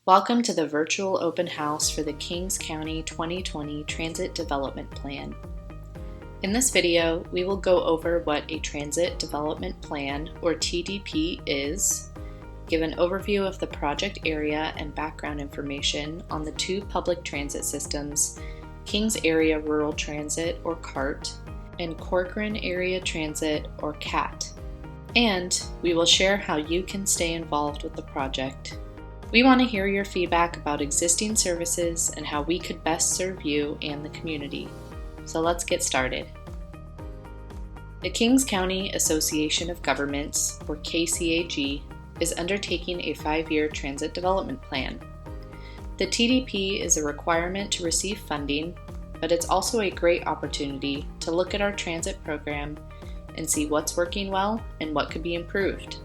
Welcome to the virtual open house for the Kings County 2020 Transit Development Plan. In this video, we will go over what a Transit Development Plan, or TDP, is, give an overview of the project area and background information on the two public transit systems, Kings Area Rural Transit, or KART, and Corcoran Area Transit, or CAT. And we will share how you can stay involved with the project. We want to hear your feedback about existing services and how we could best serve you and the community. So let's get started. The Kings County Association of Governments, or KCAG, is undertaking a 5-year transit development plan. The TDP is a requirement to receive funding, but it's also a great opportunity to look at our transit program and see what's working well and what could be improved.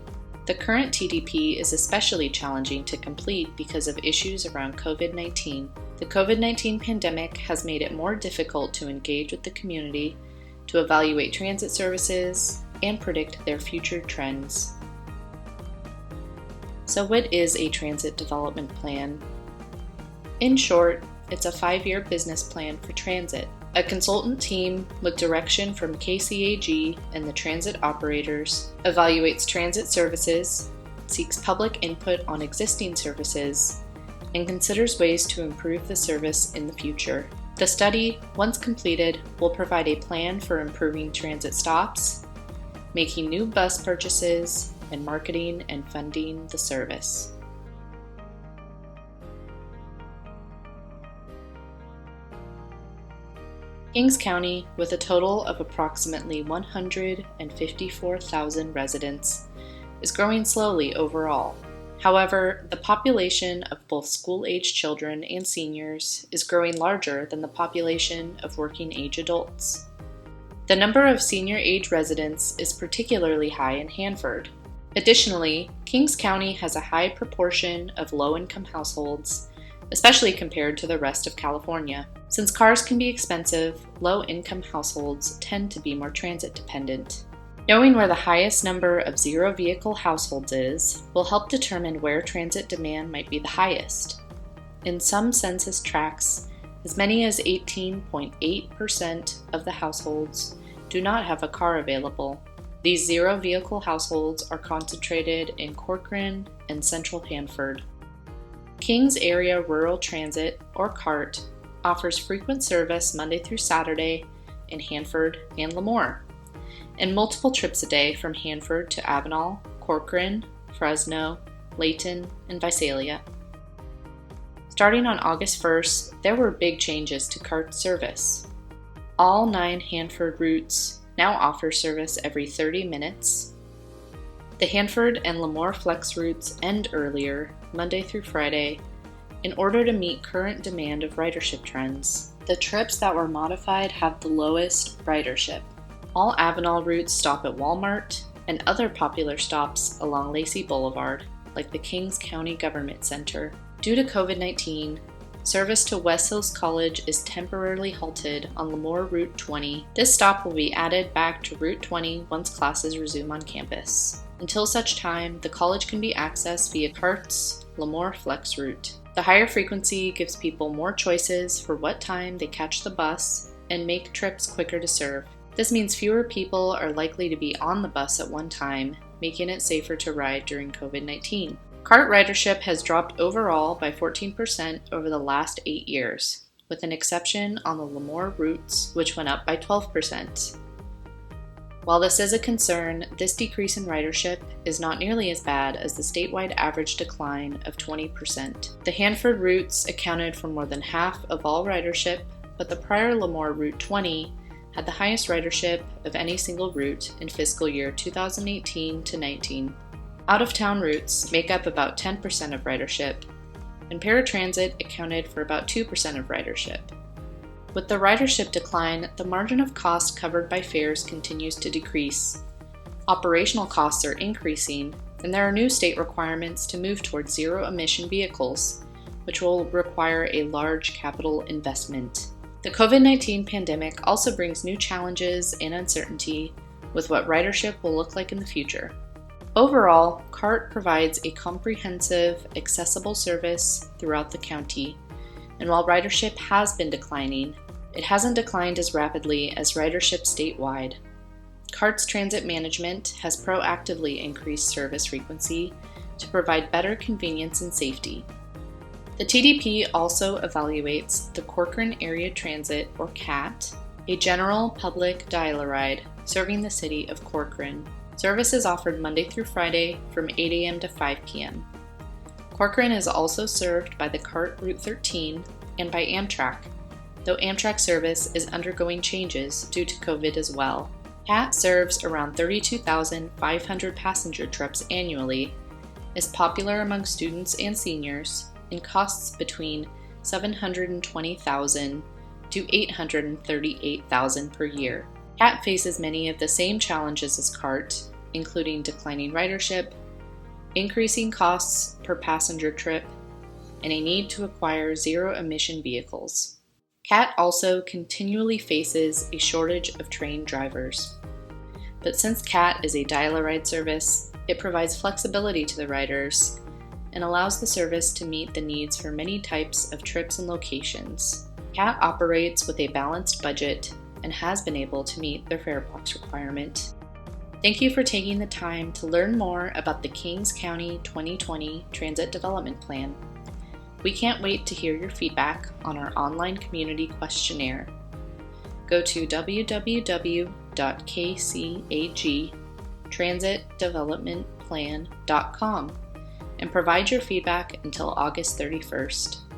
The current TDP is especially challenging to complete because of issues around COVID-19. The COVID-19 pandemic has made it more difficult to engage with the community, to evaluate transit services, and predict their future trends. So what is a transit development plan? In short, it's a 5-year business plan for transit. A consultant team with direction from KCAG and the transit operators evaluates transit services, seeks public input on existing services, and considers ways to improve the service in the future. The study, once completed, will provide a plan for improving transit stops, making new bus purchases, and marketing and funding the service. Kings County, with a total of approximately 154,000 residents, is growing slowly overall. However, the population of both school-age children and seniors is growing larger than the population of working-age adults. The number of senior-age residents is particularly high in Hanford. Additionally, Kings County has a high proportion of low-income households, especially compared to the rest of California. Since cars can be expensive, low-income households tend to be more transit-dependent. Knowing where the highest number of zero-vehicle households is will help determine where transit demand might be the highest. In some census tracts, as many as 18.8% of the households do not have a car available. These zero-vehicle households are concentrated in Corcoran and Central Hanford. Kings Area Rural Transit, or KART, offers frequent service Monday through Saturday in Hanford and Lemoore, and multiple trips a day from Hanford to Avenal, Corcoran, Fresno, Layton, and Visalia. Starting on August 1st, there were big changes to KART service. All 9 Hanford routes now offer service every 30 minutes. The Hanford and Lemoore Flex routes end earlier, Monday through Friday, in order to meet current demand of ridership trends. The trips that were modified have the lowest ridership. All Avenal routes stop at Walmart and other popular stops along Lacey Boulevard, like the Kings County Government Center. Due to COVID-19, service to West Hills College is temporarily halted on Lemoore Route 20. This stop will be added back to Route 20 once classes resume on campus. Until such time, the college can be accessed via KART's Lemoore Flex route. The higher frequency gives people more choices for what time they catch the bus and make trips quicker to serve. This means fewer people are likely to be on the bus at one time, making it safer to ride during COVID-19. KART ridership has dropped overall by 14% over the last 8 years, with an exception on the Lemoore routes, which went up by 12%. While this is a concern, this decrease in ridership is not nearly as bad as the statewide average decline of 20%. The Hanford routes accounted for more than half of all ridership, but the prior Lemoore Route 20 had the highest ridership of any single route in fiscal year 2018 to 19. Out-of-town routes make up about 10% of ridership, and paratransit accounted for about 2% of ridership. With the ridership decline, the margin of cost covered by fares continues to decrease. Operational costs are increasing, and there are new state requirements to move towards zero-emission vehicles, which will require a large capital investment. The COVID-19 pandemic also brings new challenges and uncertainty with what ridership will look like in the future. Overall, KART provides a comprehensive, accessible service throughout the county, and while ridership has been declining, it hasn't declined as rapidly as ridership statewide. KART's transit management has proactively increased service frequency to provide better convenience and safety. The TDP also evaluates the Corcoran Area Transit, or KAT, a general public dial-a-ride serving the city of Corcoran. Service is offered Monday through Friday from 8 a.m. to 5 p.m. Corcoran is also served by the KART Route 13 and by Amtrak, though Amtrak service is undergoing changes due to COVID as well. KAT serves around 32,500 passenger trips annually, is popular among students and seniors, and costs between $720,000 to $838,000 per year. KAT faces many of the same challenges as KART, including declining ridership, increasing costs per passenger trip, and a need to acquire zero-emission vehicles. KAT also continually faces a shortage of trained drivers. But since KAT is a dial-a-ride service, it provides flexibility to the riders and allows the service to meet the needs for many types of trips and locations. KAT operates with a balanced budget and has been able to meet their fare box requirement. Thank you for taking the time to learn more about the Kings County 2020 Transit Development Plan. We can't wait to hear your feedback on our online community questionnaire. Go to www.kcagtransitdevelopmentplan.com and provide your feedback until August 31st.